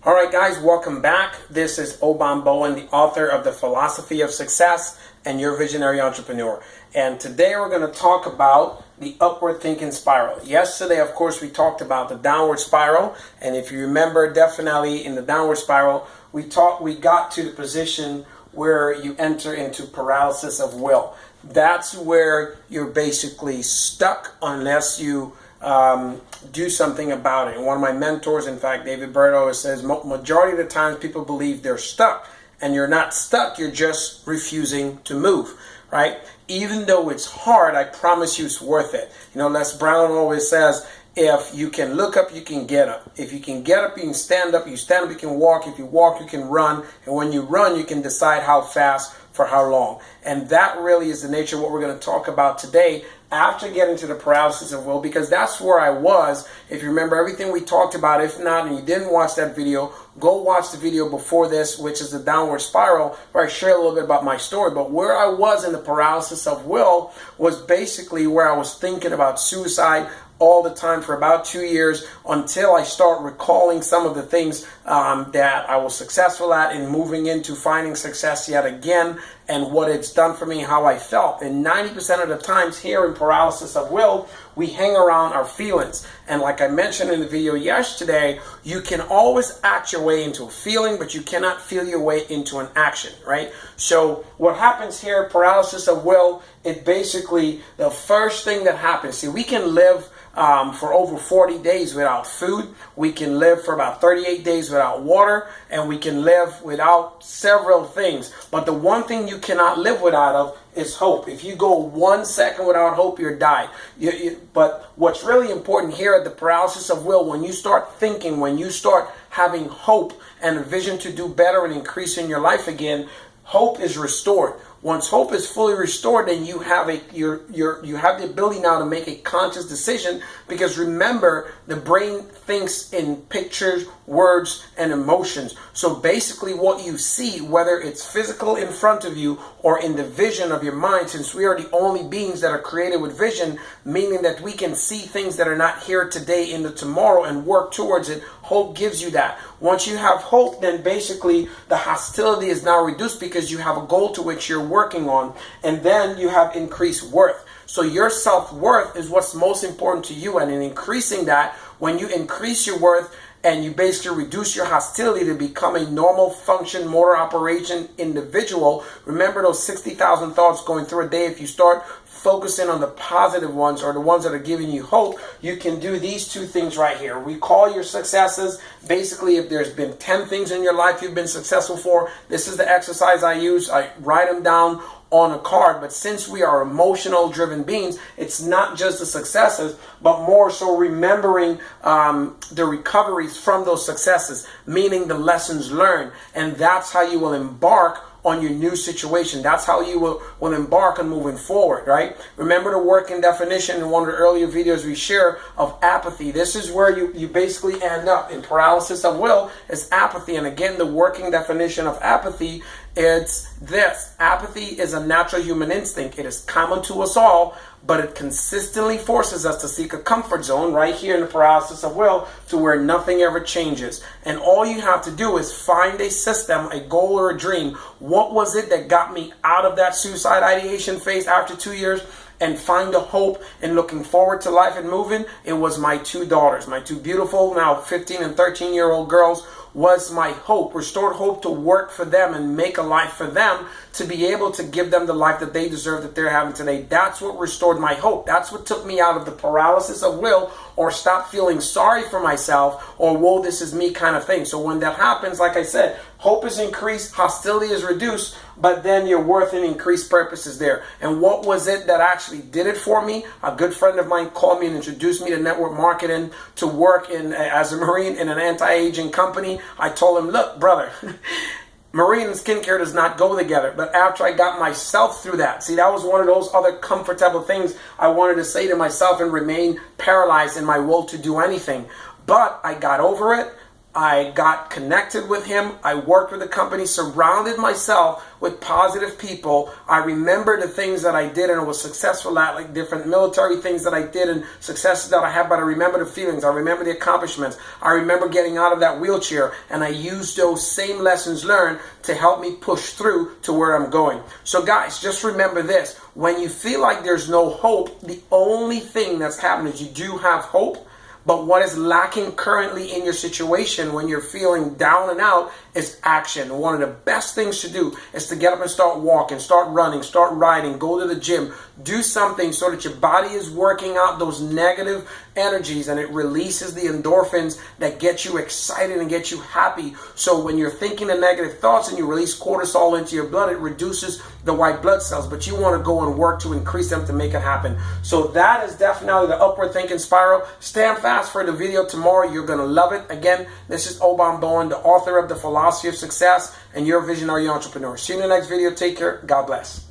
All right, guys, welcome back. This is Mumbo-Jumbo, the author of The Philosophy of Success and Your Visionary Entrepreneur. And today we're going to talk about the upward thinking spiral. Yesterday, of course, we talked about the downward spiral. And if you remember, definitely in the downward spiral, we got to the position where you enter into paralysis of will. That's where you're basically stuck unless you do something about it. And one of my mentors, in fact, David Berto, says majority of the times people believe they're stuck, and you're not stuck, you're just refusing to move, right? Even though it's hard, I promise you it's worth it. You know, Les Brown always says, if you can look up, you can get up. If you can get up, you can stand up. You stand up, you can walk. If you walk, you can run. And when you run, you can decide how fast for how long. And that really is the nature of what we're going to talk about today after getting to the paralysis of will, because that's where I was. If you remember everything we talked about, if not, and you didn't watch that video, go watch the video before this, which is the downward spiral, where I share a little bit about my story. But where I was in the paralysis of will was basically where I was thinking about suicide all the time for about 2 years, until I start recalling some of the things that I was successful at in moving into finding success yet again, and what it's done for me, how I felt. And 90% of the times here in paralysis of will, we hang around our feelings. And like I mentioned in the video yesterday, you can always act your way into a feeling, but you cannot feel your way into an action, right? So what happens here, paralysis of will, it basically, the first thing that happens, see, we can live for over 40 days without food. We can live for about 38 days without water, and we can live without several things. But the one thing you cannot live without of is hope. If you go 1 second without hope, you're died. But what's really important here at the paralysis of will, when you start thinking, when you start having hope and a vision to do better and increase in your life again, hope is restored. Once hope is fully restored, then you have you have the ability now to make a conscious decision, because remember, the brain thinks in pictures, words, and emotions. So basically what you see, whether it's physical in front of you or in the vision of your mind, since we are the only beings that are created with vision, meaning that we can see things that are not here today into tomorrow and work towards it, hope gives you that. Once you have hope, then basically the hostility is now reduced, because you have a goal to which you're working on, and then you have increased worth. So your self-worth is what's most important to you, and in increasing that, when you increase your worth and you basically reduce your hostility to become a normal function, motor operation individual, remember those 60,000 thoughts going through a day, if you start focusing on the positive ones, or the ones that are giving you hope, you can do these two things right here. Recall your successes. Basically, if there's been 10 things in your life you've been successful for, this is the exercise I use. I write them down on a card. But since we are emotional driven beings, it's not just the successes, but more so remembering the recoveries from those successes, meaning the lessons learned. And that's how you will embark on your new situation. That's how you will embark on moving forward, right? Remember the working definition in one of the earlier videos we share of apathy. This is where you basically end up in paralysis of will, is apathy. And again, the working definition of apathy, it's this. Apathy is a natural human instinct. It is common to us all, but it consistently forces us to seek a comfort zone right here in the paralysis of will, to where nothing ever changes. And all you have to do is find a system, a goal, or a dream. What was it that got me out of that suicide ideation phase after 2 years? And find a hope in looking forward to life and moving. It was my two daughters, my two beautiful, now 15 and 13-year-old girls, was my hope, restored hope to work for them and make a life for them, to be able to give them the life that they deserve, that they're having today. That's what restored my hope. That's what took me out of the paralysis of will, or stop feeling sorry for myself, or whoa, this is me kind of thing. So when that happens, like I said, hope is increased, hostility is reduced, but then your worth and increased purpose is there. And what was it that actually did it for me? A good friend of mine called me and introduced me to network marketing, to work as a Marine in an anti-aging company. I told him, look, brother, Marine and skincare does not go together. But after I got myself through that, see, that was one of those other comfortable things I wanted to say to myself and remain paralyzed in my will to do anything. But I got over it. I got connected with him. I worked with the company, surrounded myself with positive people. I remember the things that I did and I was successful at, like different military things that I did and successes that I had, but I remember the feelings. I remember the accomplishments. I remember getting out of that wheelchair, and I used those same lessons learned to help me push through to where I'm going. So guys, just remember this. When you feel like there's no hope, the only thing that's happening is you do have hope. But what is lacking currently in your situation when you're feeling down and out is action. One of the best things to do is to get up and start walking, start running, start riding, go to the gym, do something so that your body is working out those negative energies and it releases the endorphins that get you excited and get you happy. So when you're thinking the negative thoughts and you release cortisol into your blood, it reduces the white blood cells, but you want to go and work to increase them to make it happen. So that is definitely the upward thinking spiral. Stand fast for the video tomorrow. You're going to love it. Again, this is Obam Bowen, the author of The Philosophy of Success and Your Visionary Entrepreneur. See you in the next video. Take care. God bless.